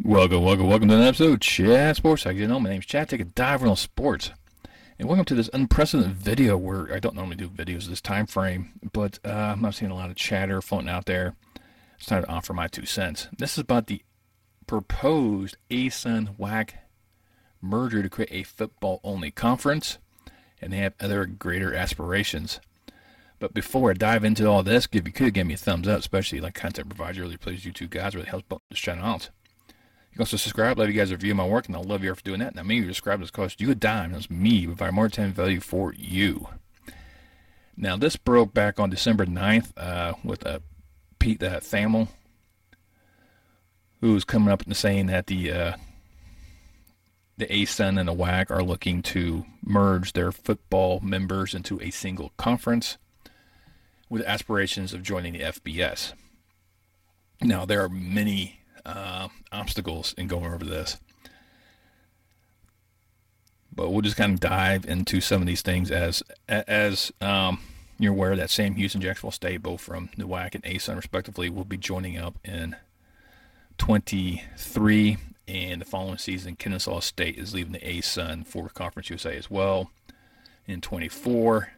Welcome to another episode of Chat Sports. How you know? My name's Chad. Take a dive on sports, and welcome to this unprecedented video where I don't normally do videos this time frame, but I'm not seeing a lot of chatter floating out there. It's time to offer my 2 cents. This is about the proposed ASUN-WAC merger to create a football-only conference, and they have other greater aspirations. But before I dive into all this, if you could give me a thumbs up, especially like content provider, really please you two guys, really helps this channel out. You can also subscribe, let you guys review my work, and I'll love you for doing that. Now, maybe subscribe doesn't cost you a dime. That's me providing more time value for you. Now, this broke back on December 9th with Pete Thamel, who was coming up and saying that the ASUN and the WAC are looking to merge their football members into a single conference with aspirations of joining the FBS. Now, there are many obstacles in going over this, but we'll just kind of dive into some of these things as you're aware that Sam Houston, Jacksonville State, both from the WAC and ASUN respectively, will be joining up in 23, and the following season Kennesaw State is leaving the ASUN for Conference USA as well in 24.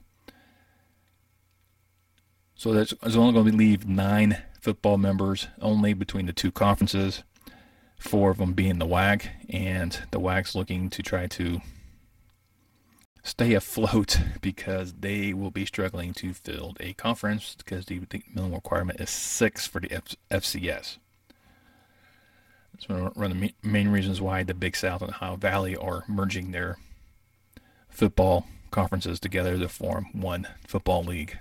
So there's only going to leave 9 football members only between the two conferences, 4 of them being the WAC, and the WAC's looking to try to stay afloat because they will be struggling to fill a conference because the minimum requirement is 6 for the FCS. That's one of the main reasons why the Big South and Ohio Valley are merging their football conferences together to form one football league.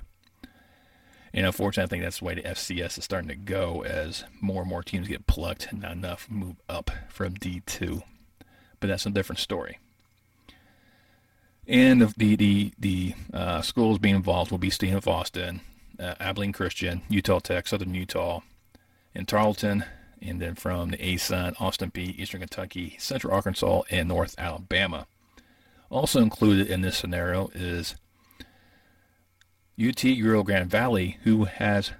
And unfortunately, I think that's the way the FCS is starting to go as more and more teams get plucked and not enough move up from D2. But that's a different story. And the schools being involved will be Stephen Austin, Abilene Christian, Utah Tech, Southern Utah, and Tarleton. And then from the ASUN, Austin Peay, Eastern Kentucky, Central Arkansas, and North Alabama. Also included in this scenario is UT Rio Grande Valley, who has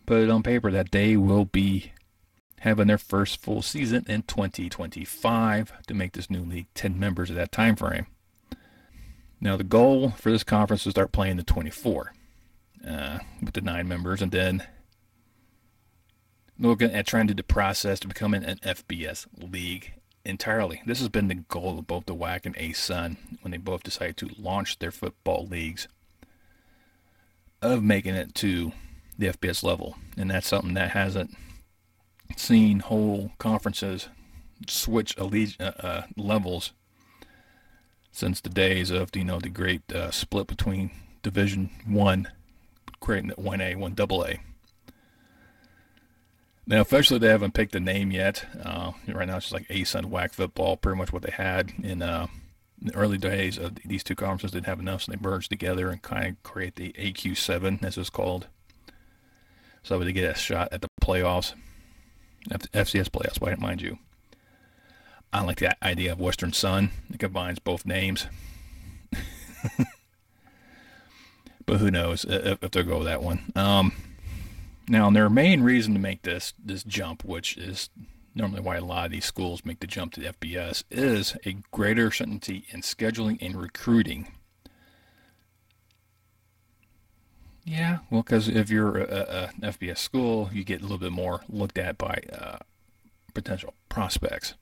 put it on paper that they will be having their first full season in 2025 to make this new league 10 members at that time frame. Now, the goal for this conference is to start playing the 24 with the 9 members, and then looking at trying to do the process to become an FBS league entirely. This has been the goal of both the WAC and ASUN when they both decided to launch their football leagues, of making it to the FBS level. And that's something that hasn't seen whole conferences switch levels since the days of the great split between Division 1, creating the 1A, 1AA. Now, officially, they haven't picked a name yet. Right now, it's just like ASUN WAC football, pretty much what they had in the early days of these two conferences. Didn't have enough, so they merged together and kind of create the AQ7, as it's called. So they get a shot at the playoffs, FCS playoffs, mind you. I like the idea of Western Sun. It combines both names. But who knows if they'll go with that one. Now, their main reason to make this jump, which is normally why a lot of these schools make the jump to the FBS, is a greater certainty in scheduling and recruiting. Yeah, well, because if you're a FBS school, you get a little bit more looked at by potential prospects.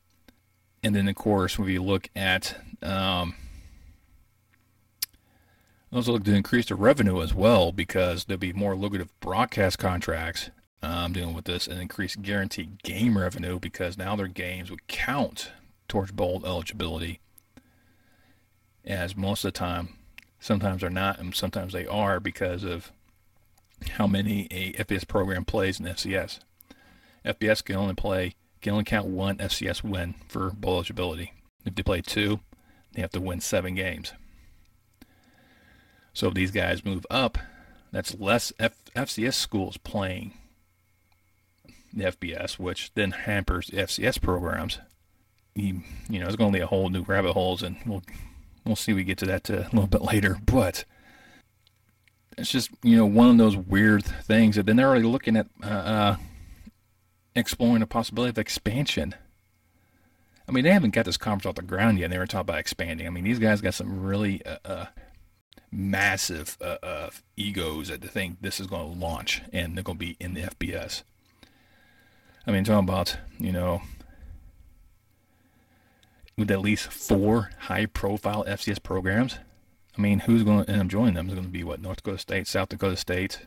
And then, of course, when you look at also look to increase the revenue as well, because there'll be more lucrative broadcast contracts dealing with this, and increased guaranteed game revenue because now their games would count towards bowl eligibility, as most of the time, sometimes they're not, and sometimes they are because of how many a FBS program plays in FCS. FBS can only count one FCS win for bowl eligibility. If they play 2, they have to win 7 games. So if these guys move up, that's less FCS schools playing the FBS, which then hampers the FCS programs. It's going to lead a whole new rabbit holes, and we'll see. We get to that a little bit later, but it's just one of those weird things. And then they're already looking at exploring the possibility of expansion I mean, they haven't got this conference off the ground yet. And they were talking about expanding. I mean, these guys got some really massive egos that they think this is going to launch and they're going to be in the FBS. I mean, talking about, with at least 4 high-profile FCS programs. I mean, who's going to end up joining them? It's going to be, North Dakota State, South Dakota State,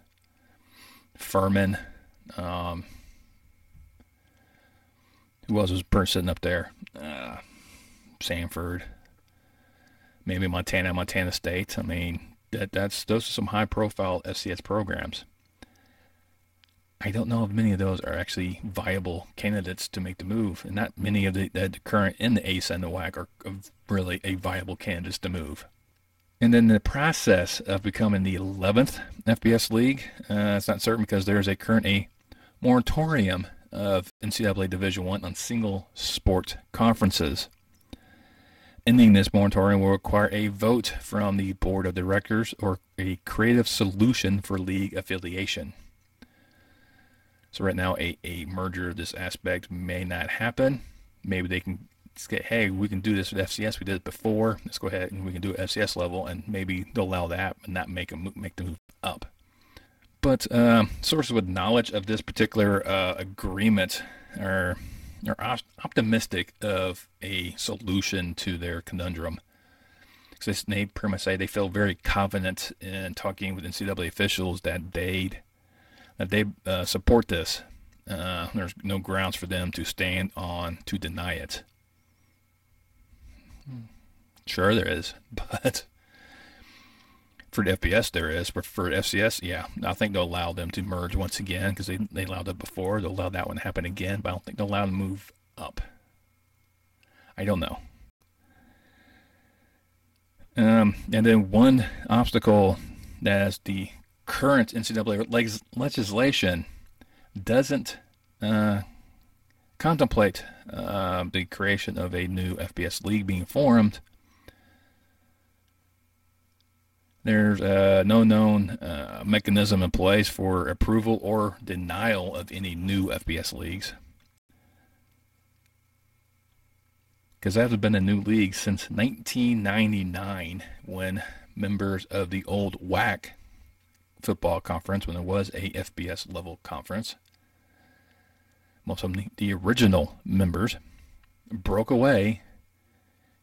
Furman. Who else was sitting up there? Sanford. Maybe Montana State. I mean, those are some high-profile FCS programs. I don't know if many of those are actually viable candidates to make the move, and not many of the current in the ASUN and the WAC are really a viable candidates to move. And then the process of becoming the 11th FBS league, it's not certain because there's a moratorium of NCAA Division I on single sport conferences. Ending this moratorium will require a vote from the board of directors or a creative solution for league affiliation. So right now, a merger of this aspect may not happen. Maybe they can say, hey, we can do this with FCS. We did it before. Let's go ahead and we can do it at FCS level, and maybe they'll allow that and not make the move up. But sources with knowledge of this particular agreement are optimistic of a solution to their conundrum. Because they pretty much say they feel very confident in talking with NCAA officials that they support this. There's no grounds for them to to deny it. Sure there is, but for the FBS there is, but for FCS, yeah, I think they'll allow them to merge once again because they allowed it before. They'll allow that one to happen again, but I don't think they'll allow them to move up. I don't know. And then one obstacle that is the current NCAA legislation doesn't contemplate the creation of a new FBS league being formed. There's no known mechanism in place for approval or denial of any new FBS leagues. Because there hasn't been a new league since 1999 when members of the old WAC football conference, when there was a FBS level conference, most of them, the original members, broke away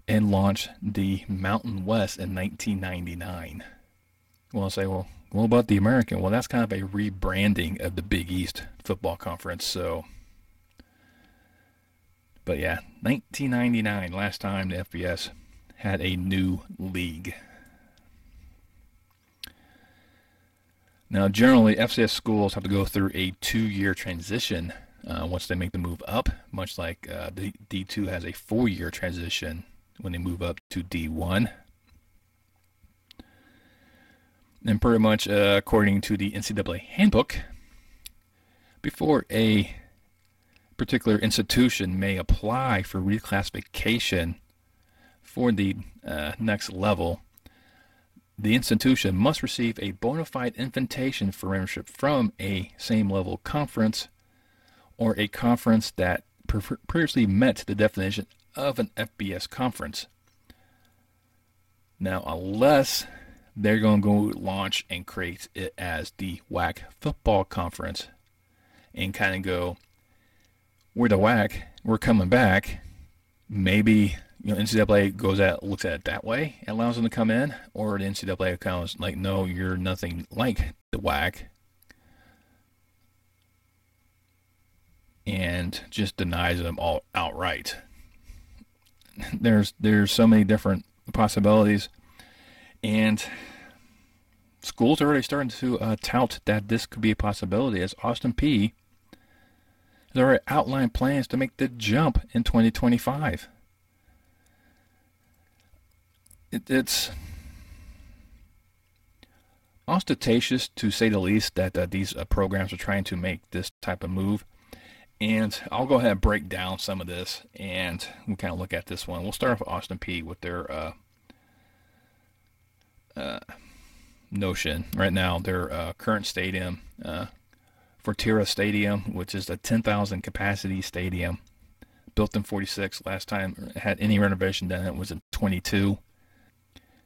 and launched the Mountain West in 1999. Well, I'll say, well, what about the American? Well, that's kind of a rebranding of the Big East football conference. So, but yeah, 1999, last time the FBS had a new league. Now, generally, FCS schools have to go through a 2-year transition once they make the move up, much like the D2 has a 4-year transition when they move up to D1. And pretty much according to the NCAA handbook, before a particular institution may apply for reclassification for the next level, the institution must receive a bona fide invitation for membership from a same level conference or a conference that previously met the definition of an FBS conference. Now, unless they're going to go launch and create it as the WAC football conference and kind of go, we're the WAC, we're coming back, maybe NCAA looks at it that way and allows them to come in, or the NCAA comes like, no, you're nothing like the WAC, and just denies them all outright. There's so many different possibilities, and schools are already starting to tout that this could be a possibility, as Austin Peay has already outlined plans to make the jump in 2025. It's ostentatious, to say the least, that these programs are trying to make this type of move. And I'll go ahead and break down some of this, and we'll kind of look at this one. We'll start off with Austin Peay with their notion. Right now, their current stadium, Fortera Stadium, which is a 10,000 capacity stadium, built in 46. Last time it had any renovation done, it was in 22.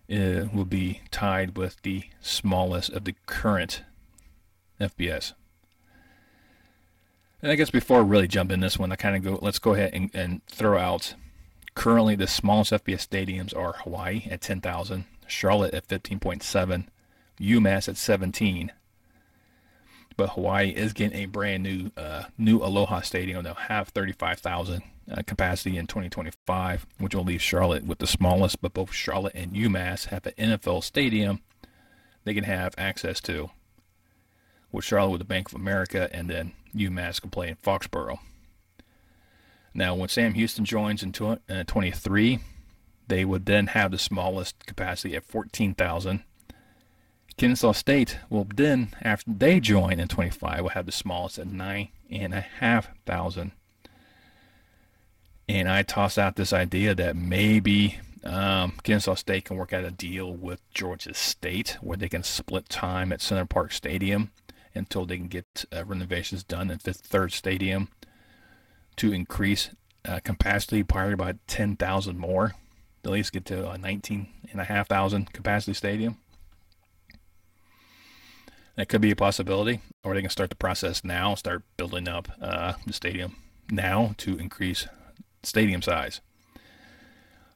It will be tied with the smallest of the current FBS. And I guess before I really jump in this one, let's go ahead and throw out. Currently, the smallest FBS stadiums are Hawaii at 10,000, Charlotte at 15.7, UMass at 17. But Hawaii is getting a brand new Aloha Stadium. They'll have 35,000 capacity in 2025, which will leave Charlotte with the smallest. But both Charlotte and UMass have an NFL stadium they can have access to, with Charlotte with the Bank of America, and then UMass can play in Foxborough. Now, when Sam Houston joins in 23, they would then have the smallest capacity at 14,000. Kennesaw State will then, after they join in 25, will have the smallest at 9,500. And I tossed out this idea that maybe Kennesaw State can work out a deal with Georgia State where they can split time at Center Park Stadium until they can get renovations done in Fifth Third Stadium to increase capacity probably by 10,000 more. At least get to a 19,500 capacity stadium. That could be a possibility, or they can start the process now, start building up the stadium now to increase stadium size.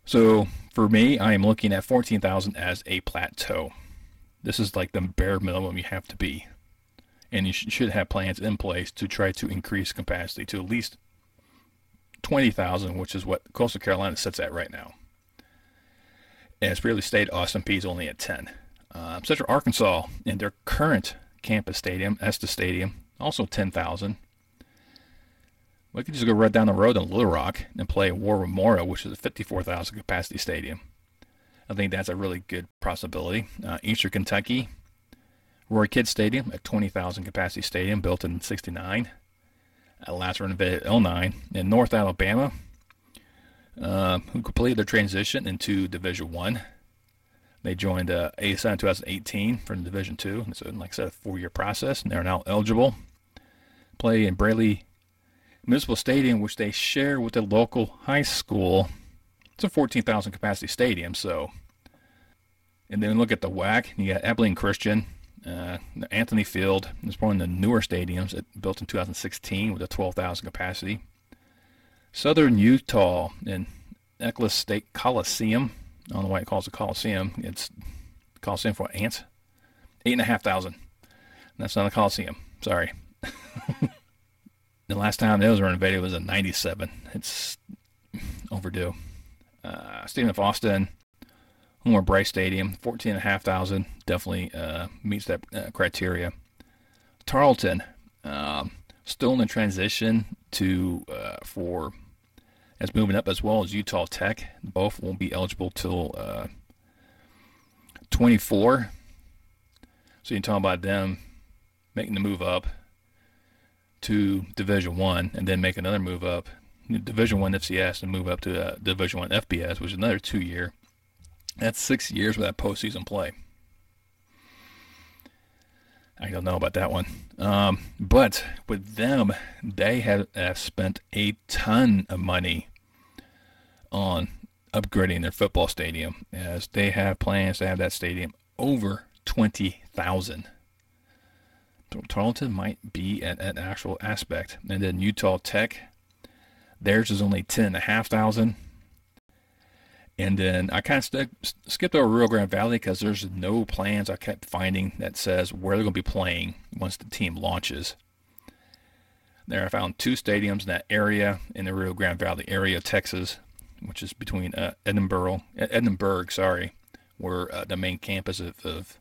So for me, I am looking at 14,000 as a plateau. This is like the bare minimum you have to be. And you should have plans in place to try to increase capacity to at least 20,000, which is what Coastal Carolina sits at right now. As previously stated, Austin Peay is only at 10. Central Arkansas, in their current campus stadium, Estes Stadium, also 10,000. We could just go right down the road in Little Rock and play War Memorial, which is a 54,000 capacity stadium. I think that's a really good possibility. Eastern Kentucky, Roy Kidd Stadium, a 20,000 capacity stadium built in 69. Last renovated '09. In North Alabama, who completed their transition into Division I. They joined ASUN in 2018 from Division II. So, like I said, a 4-year process, and they're now eligible. Play in Braley Municipal Stadium, which they share with the local high school. It's a 14,000 capacity stadium. So, and then look at the WAC. You got Abilene Christian, Anthony Field. It's one of the newer stadiums, built in 2016 with a 12,000 capacity. Southern Utah and Eccles State Coliseum. I don't know why it calls it Coliseum. It's Coliseum for ants. 8,500. That's not a Coliseum. Sorry. The last time it was renovated was in '97. It's overdue. Stadium of Austin, Homer Bryce Stadium, 14,500. Definitely meets that criteria. Tarleton, still in the transition to as moving up, as well as Utah Tech. Both won't be eligible till 24. So you can talk about them making the move up to Division I, and then make another move up, Division I FCS, and move up to Division I FBS, which is another 2-year. That's 6 years without postseason play. I don't know about that one. But with them, they have spent a ton of money on upgrading their football stadium, as they have plans to have that stadium over 20,000. Tarleton might be an actual aspect. And then Utah Tech, theirs is only 10,500. And then I kind of skipped over Rio Grande Valley because there's no plans I kept finding that says where they're going to be playing once the team launches. There I found 2 stadiums in that area, in the Rio Grande Valley area of Texas, which is between Edinburgh, where the main campus of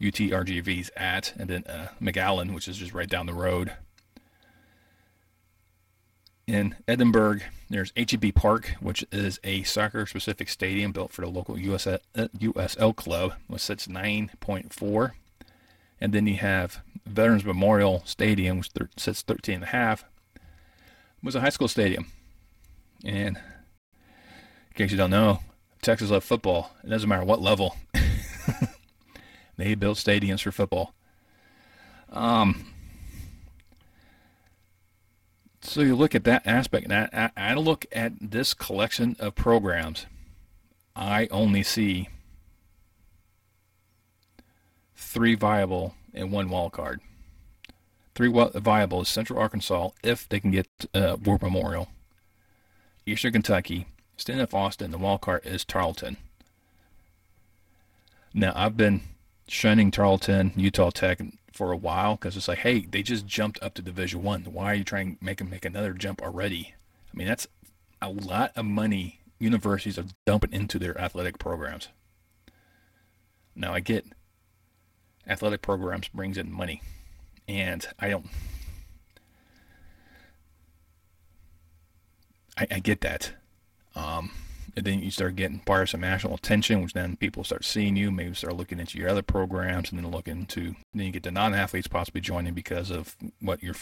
UTRGV's at, and then McAllen, which is just right down the road. In Edinburgh, there's HEB Park, which is a soccer-specific stadium built for the local USL club, which sits 9.4. And then you have Veterans Memorial Stadium, which sits 13.5. It was a high school stadium. And in case you don't know, Texas loves football. It doesn't matter what level. They built stadiums for football. So you look at that aspect, and I look at this collection of programs. I only see 3 viable and 1 wild card. 3 viable is Central Arkansas if they can get War Memorial. Eastern Kentucky, Stanford, Austin, the wild card is Tarleton. Now, I've been shunning Tarleton, Utah Tech for a while because it's like, hey, they just jumped up to Division I. Why are you trying to make them make another jump already? I mean, that's a lot of money universities are dumping into their athletic programs. Now, I get athletic programs brings in money, and I get that. And then you start getting part of some national attention, which then people start seeing you, maybe start looking into your other programs, and then you get the non-athletes possibly joining because of what your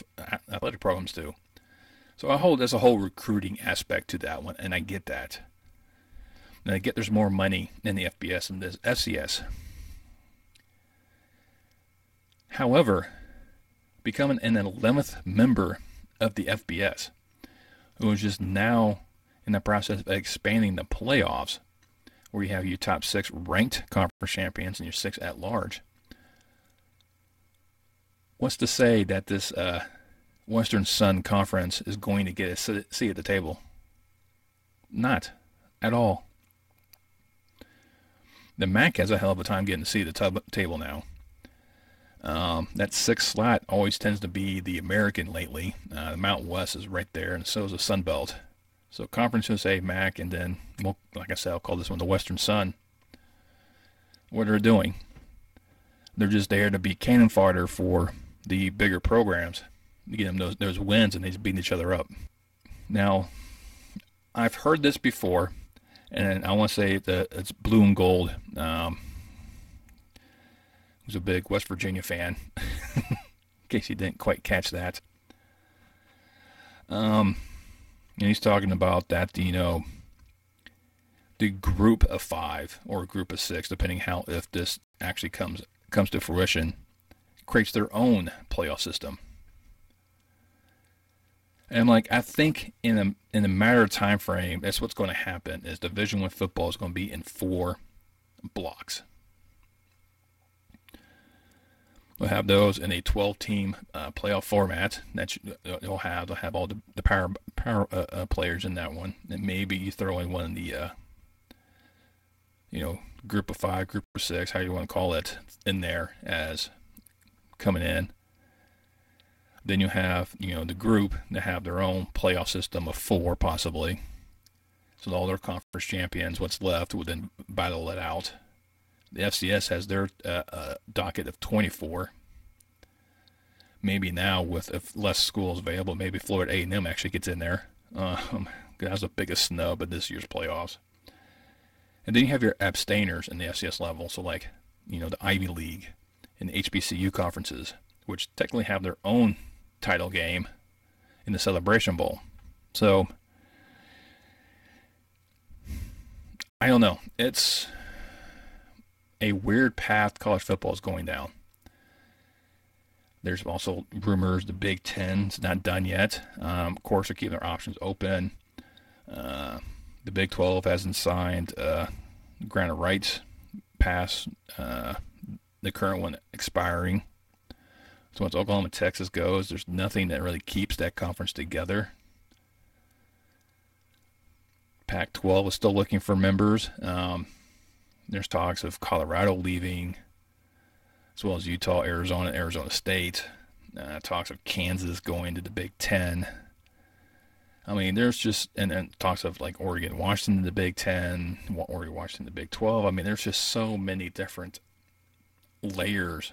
athletic programs do. So there's a whole recruiting aspect to that one, and I get that. And I get there's more money in the FBS than this FCS. However, becoming an 11th member of the FBS, who is just now in the process of expanding the playoffs, where you have your top 6 ranked conference champions and your 6 at large. What's to say that this Western Sun Conference is going to get a seat at the table? Not at all. The MAC has a hell of a time getting a seat at the table now. That 6th slot always tends to be the American lately. The Mountain West is right there, and so is the Sun Belt. So Conference USA, MAC, and then, well, like I said, I'll call this one the Western Sun. What they're doing, they're just there to be cannon fodder for the bigger programs, to get them those wins, and they're beating each other up. Now, I've heard this before, and I want to say that it's Blue and Gold. Who's a big West Virginia fan, in case you didn't quite catch that. And he's talking about that, the group of 5 or a group of 6, depending if this actually comes to fruition, creates their own playoff system. And I'm like, I think in a matter of time frame, that's what's going to happen. Is Division I football is going to be in 4 blocks. We'll have those in a 12-team playoff format. They'll have all the power players in that one, and maybe you throw in one of the group of 5, group of 6, how you want to call it, in there as coming in. Then you have the group that have their own playoff system of 4 possibly. So all their conference champions, what's left, would then battle it out. The FCS has their docket of 24. Maybe now, if less schools available, maybe Florida A&M actually gets in there. That's the biggest snub of this year's playoffs. And then you have your abstainers in the FCS level, so like the Ivy League and the HBCU conferences, which technically have their own title game in the Celebration Bowl. So I don't know. It's a weird path college football is going down. There's also rumors the Big Ten's not done yet. Of course, they're keeping their options open. The Big 12 hasn't signed granted rights past the current one expiring. So once Oklahoma, Texas goes, there's nothing that really keeps that conference together. Pac-12 is still looking for members. There's talks of Colorado leaving, as well as Utah, Arizona State. Talks of Kansas going to the Big Ten. I mean, there's just, and talks of like Oregon, Washington, the Big Ten, Oregon, Washington, the Big 12. I mean, there's just so many different layers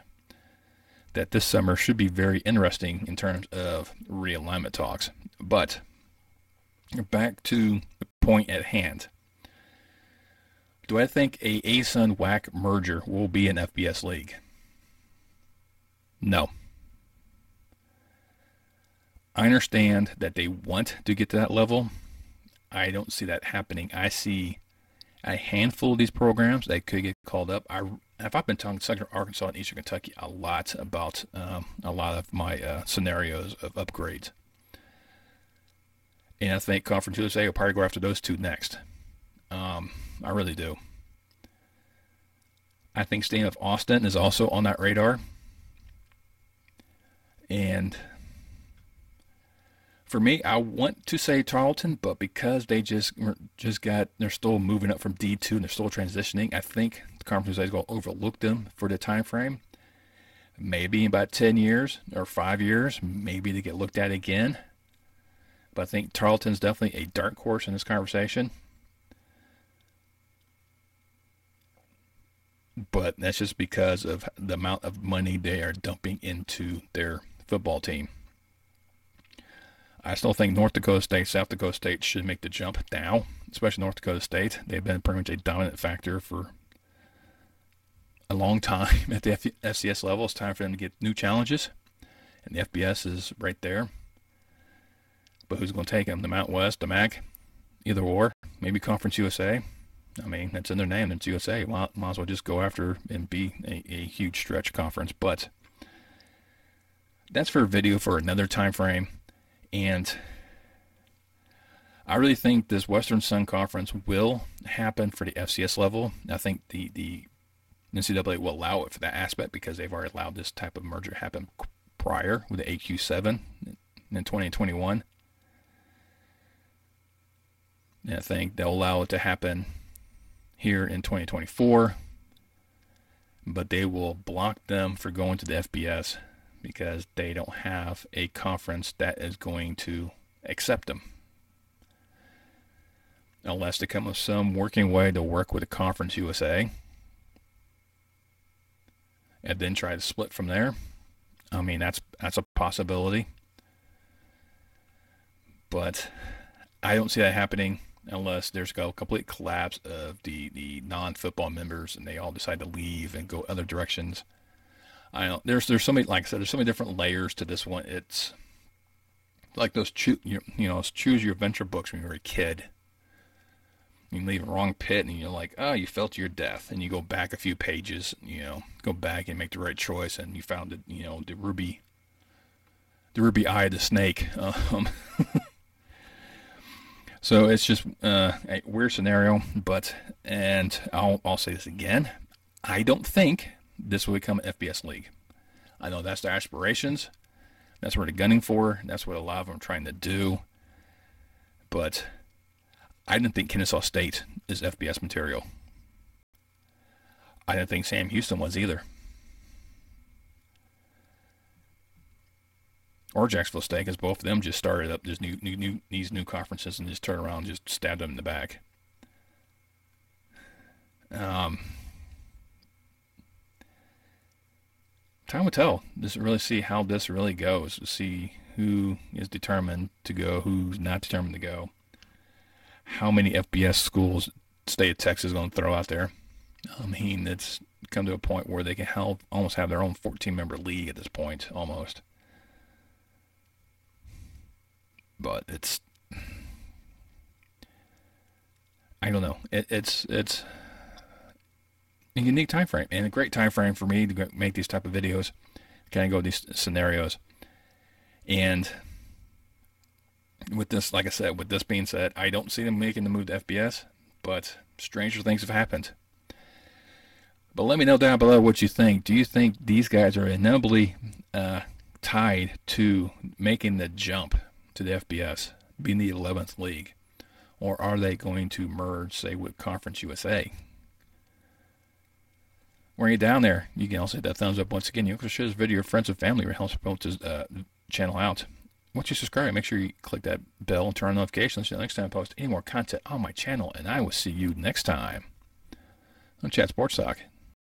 that this summer should be very interesting in terms of realignment talks. But back to the point at hand. Do I think a ASUN-WAC merger will be an FBS league? No. I understand that they want to get to that level. I don't see that happening. I see a handful of these programs that could get called up. I've been talking to Central Arkansas and Eastern Kentucky a lot about a lot of my scenarios of upgrades. And I think Conference USA will probably go after those two next. I really do. I think staying with Austin is also on that radar. And for me, I want to say Tarleton, but because they they're still moving up from D2 and they're still transitioning, I think the Conference USA is going to overlook them for the time frame. Maybe in about 10 years or 5 years, maybe they get looked at again. But I think Tarleton's definitely a dark horse in this conversation. But that's just because of the amount of money they are dumping into their football team. I still think North Dakota State, South Dakota State should make the jump now, especially North Dakota State. They've been pretty much a dominant factor for a long time at the FCS level. It's time for them to get new challenges, and the FBS is right there. But who's going to take them? The Mountain West, the MAC, either or, maybe Conference USA. I mean, that's in their name. It's USA. Might as well just go after and be a huge stretch conference. But that's for a video for another time frame. And I really think this Western Sun Conference will happen for the FCS level. I think the NCAA will allow it for that aspect because they've already allowed this type of merger to happen prior with the AQ7 in 2021. And I think they'll allow it to happen here in 2024, but they will block them for going to the FBS because they don't have a conference that is going to accept them. Unless they come up with some working way to work with a Conference USA and then try to split from there. I mean, that's a possibility. But I don't see that happening unless there's a complete collapse of the non-football members and they all decide to leave and go other directions. I don't. There's so many, like I said, there's so many different layers to this one. It's like those choose your adventure books when you were a kid. You leave a wrong pit and you're like, oh, you fell to your death, and you go back a few pages, go back and make the right choice, and you found it, the ruby eye of the snake. So it's just a weird scenario, and I'll say this again. I don't think this will become an FBS league. I know that's their aspirations. That's what they're gunning for. That's what a lot of them are trying to do. But I didn't think Kennesaw State is FBS material. I didn't think Sam Houston was either. Or Jacksonville State, because both of them just started up these new conferences and just turned around and just stabbed them in the back. Time will tell. Just really see how this really goes. To see who is determined to go, who's not determined to go. How many FBS schools State of Texas is going to throw out there. I mean, it's come to a point where they can almost have their own 14-member league at this point, almost. But it's, I don't know. It's a unique time frame and a great time frame for me to make these type of videos, kind of go these scenarios. And with this, like I said, with this being said, I don't see them making the move to FBS, but stranger things have happened. But let me know down below what you think. Do you think these guys are inevitably tied to making the jump to the FBS, being the 11th league? Or are they going to merge, say, with Conference USA? When you're down there, you can also hit that thumbs up once again. You can share this video to your friends and family. It helps promote this channel out. Once you subscribe, make sure you click that bell and turn on notifications so next time I post any more content on my channel. And I will see you next time on Chat Sports Talk.